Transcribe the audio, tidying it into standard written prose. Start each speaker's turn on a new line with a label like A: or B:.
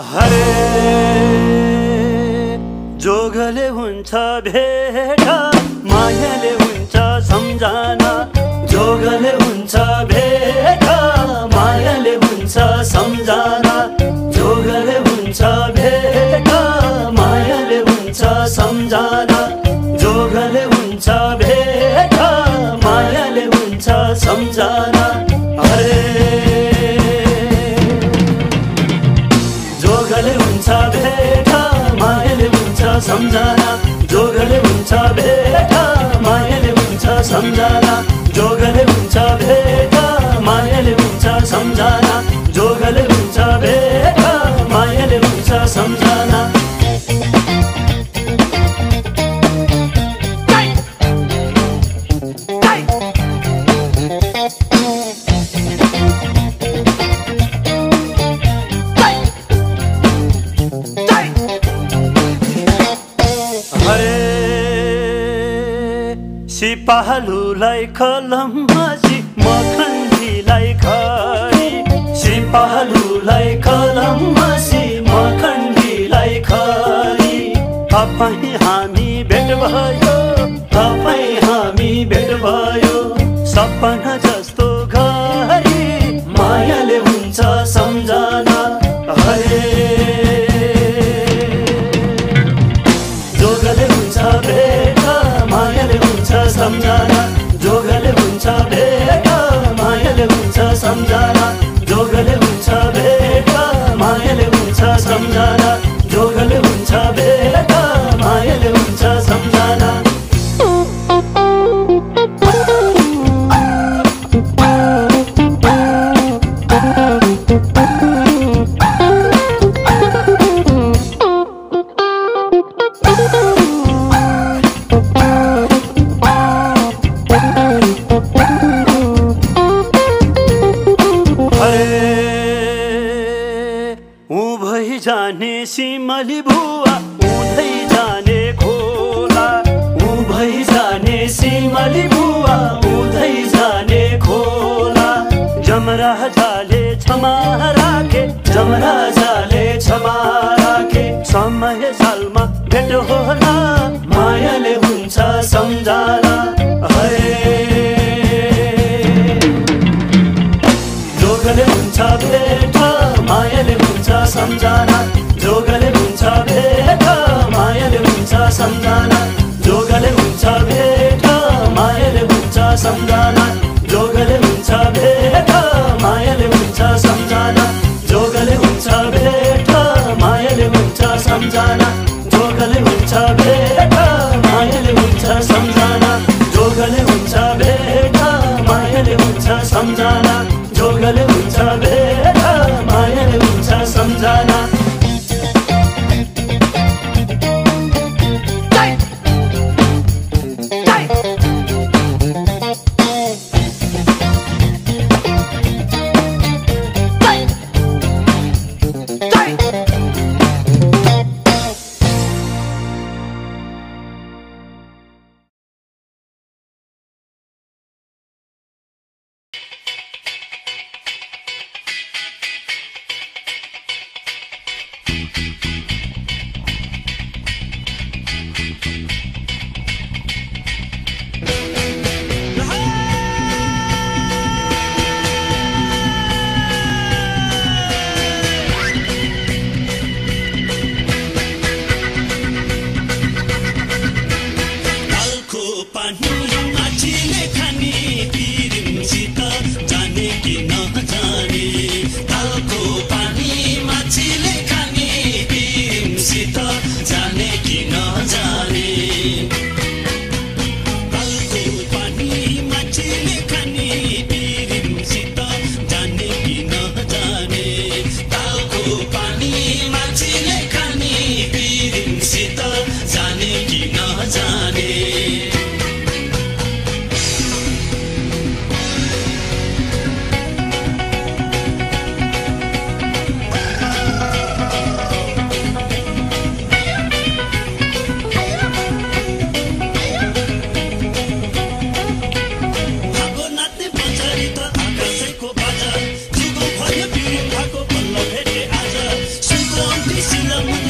A: हरे जोगले हुन्छ भेट मायाले हुन्छ सम्झना जोगले हुन्छ भेट मायाले हुन्छ सम्झना जोगले हुन्छ भेट मायाले हुन्छ सम्झना जोगले हुन्छ भेट मायाले हुन्छ सम्झना हरे जोगले हुन्छ भेट मायाले हुन्छ सम्झना जोगले हुन्छ भेट मायाले हुन्छ सम्झना जोगले हुन्छ भेट मायाले हुन्छ सम्झना जोगले हुन्छ भेट मायाले हुन्छ सम्झना सिपालुलाई कलममाझी मखण्डीलाई खरी सिपालुलाई कलममाझी मखण्डीलाई खरी तपाईँ हामी भेट भयो तपाईँ हामी भेट भयो सपना जस्तो घरी मायाले हुन्छ सम्झना हरे जोगले हुन्छ भेट मायाले हुन्छ सम्झना जोगले हुन्छ भेट मायाले हुन्छ सम्झना जोगले हुन्छ भेट मायाले हुन्छ सम्झना जोगले हुन्छ भेट मायाले हुन्छ सम्झना जाने सिमली बुवा उधै जाने खोला उभै जाने सिमली बुवा उधै जाने खोला जमराजाले क्षमा राखे जमराजाले क्षमा राखे समय सालमा भेट होला मायाले हुन्छ सम्झना हरे जोगले हुन्छ भेट मायाले हुन्छ सम्झना जोगले हुन्छ भेट मायाले हुन्छ सम्झना जोगले हुन्छ भेट मायाले हुन्छ सम्झना जोगले हुन्छ भेट मायाले हुन्छ सम्झना जोगले हुन्छ भेट मायाले हुन्छ सम्झना जोगले हुन्छ भेट मायाले हुन्छ सम्झना जोगले हुन्छ भेट मायाले हुन्छ सम्झना जोगले हुन्छ भेट मायाले हुन्छ सम्झना
B: जाने शिला